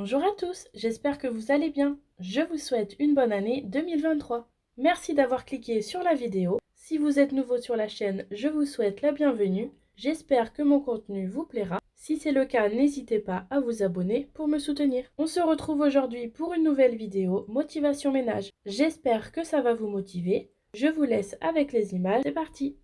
Bonjour à tous, j'espère que vous allez bien. Je vous souhaite une bonne année 2023. Merci d'avoir cliqué sur la vidéo. Si vous êtes nouveau sur la chaîne, je vous souhaite la bienvenue. J'espère que mon contenu vous plaira. Si c'est le cas, n'hésitez pas à vous abonner pour me soutenir. On se retrouve aujourd'hui pour une nouvelle vidéo motivation ménage. J'espère que ça va vous motiver. Je vous laisse avec les images. C'est parti!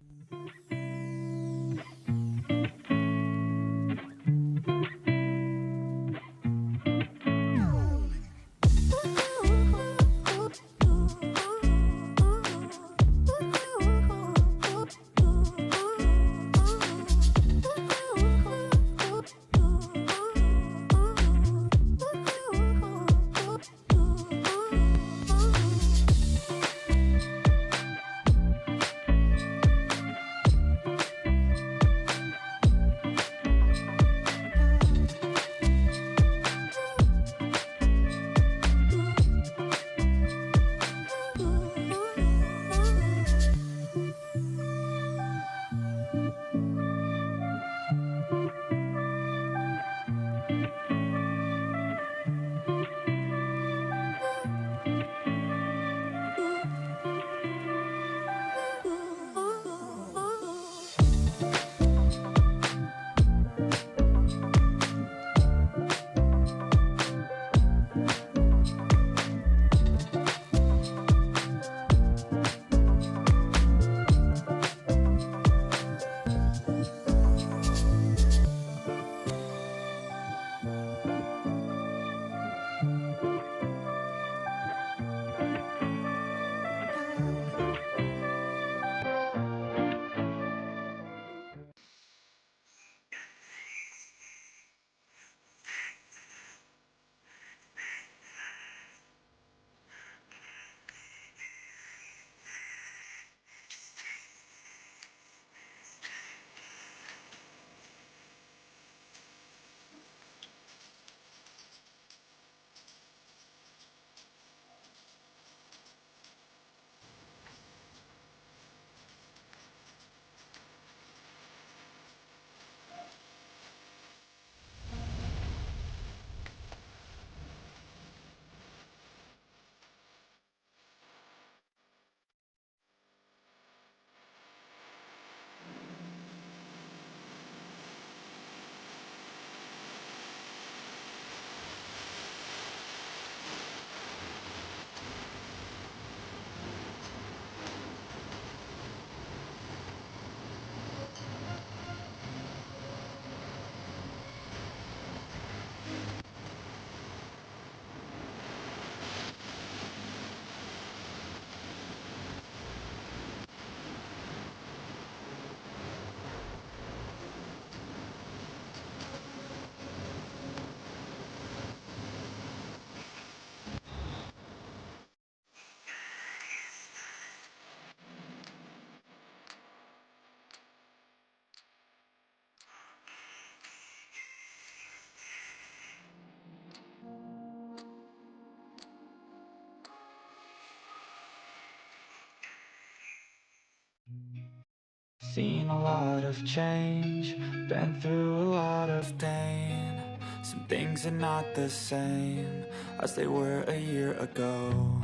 Seen a lot of change, been through a lot of pain. Some things are not the same as they were a year ago,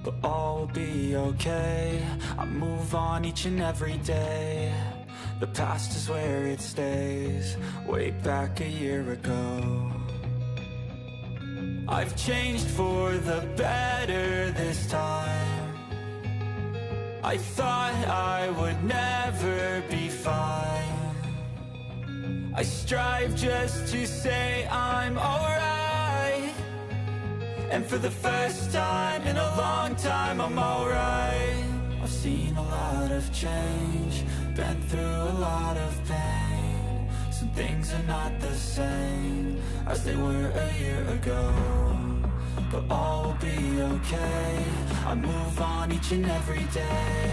but all will be okay. I move on each and every day. The past is where it stays, way back a year ago. I've changed for the better this time. I thought I would never be fine. I strive just to say I'm alright, and for the first time in a long time I'm alright. I've seen a lot of change, been through a lot of pain. Some things are not the same as they were a year ago, but all will be okay. I move on each and every day.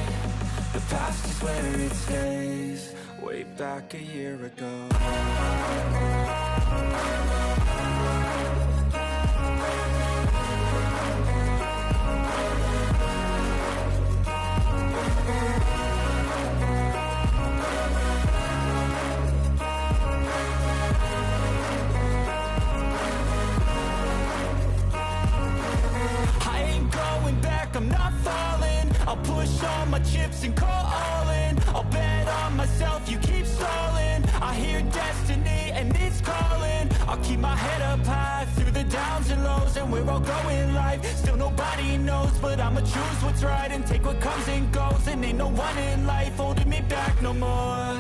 The past is where it stays, way back a year ago. keep my head up high through the downs and lows, and we're all going live. Still nobody knows, but I'ma choose what's right and take what comes and goes. And ain't no one in life holding me back no more.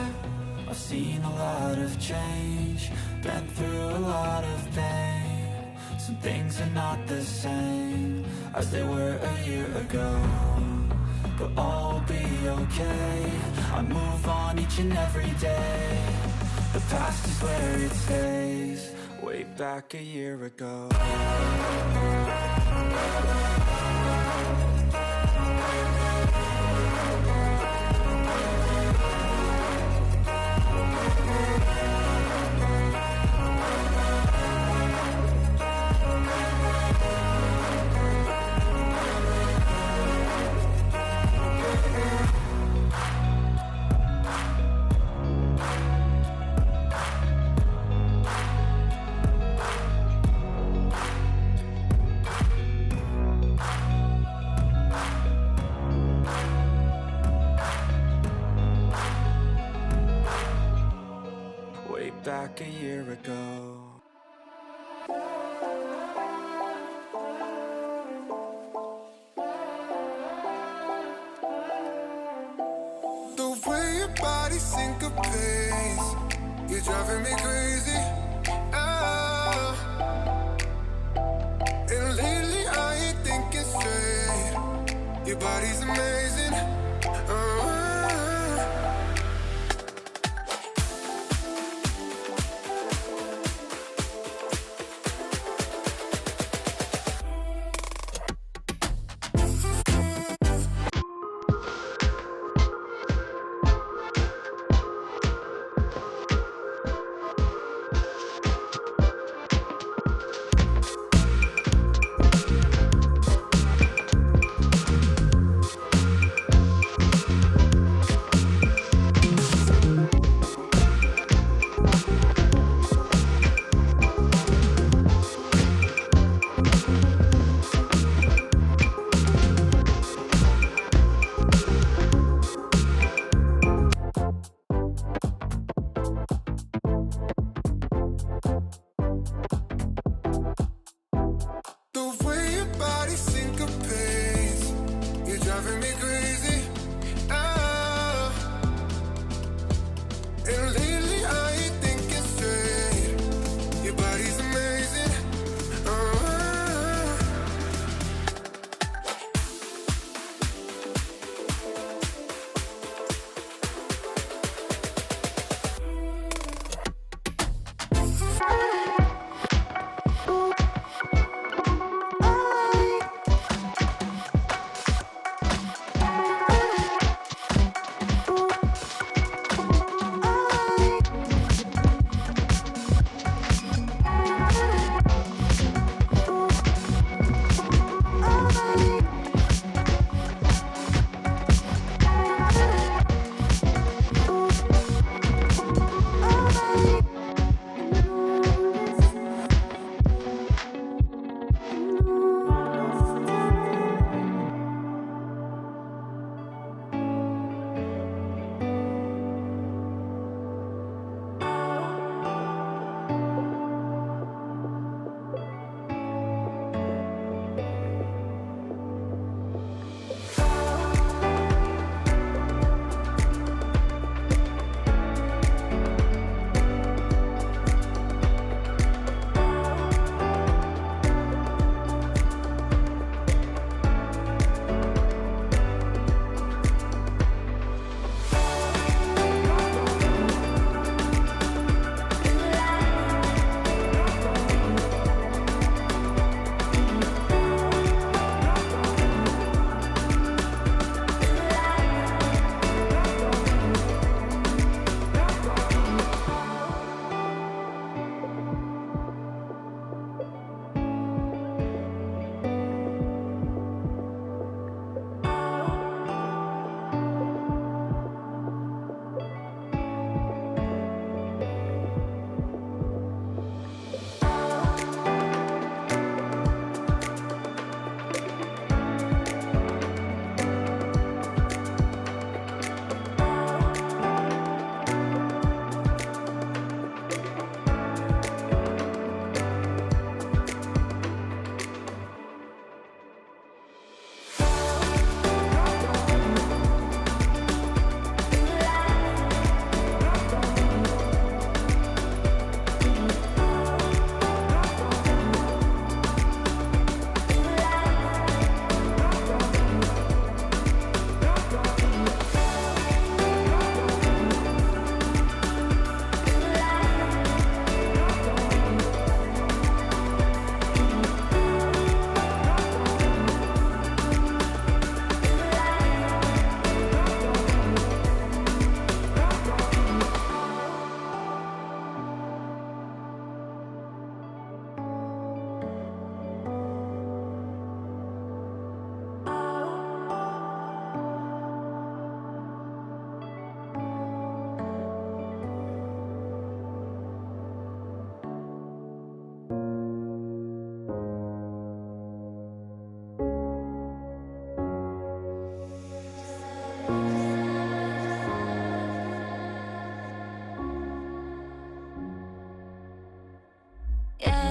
I've seen a lot of change, been through a lot of pain. Some things are not the same as they were a year ago, but all will be okay. I move on each and every day. The past is where it stays. Way back a year ago. Back a year ago. The way your body syncopates, you're driving me crazy. Ah. And lately I ain't thinking straight. Your body's amazing.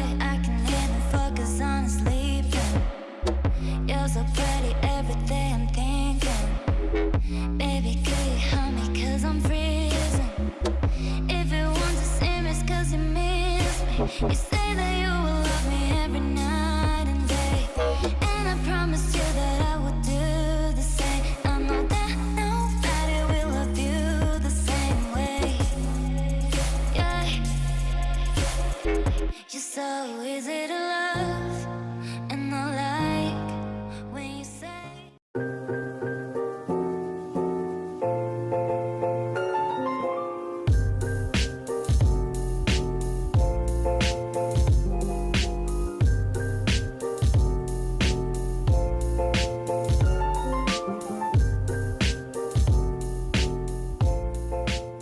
but I can even focus on sleeping. You're so pretty, every day I'm thinking. Baby, could you help me, cause I'm freezing. If it wants to seem it's cause you miss me. You say that you will love me every night and day, and I promise you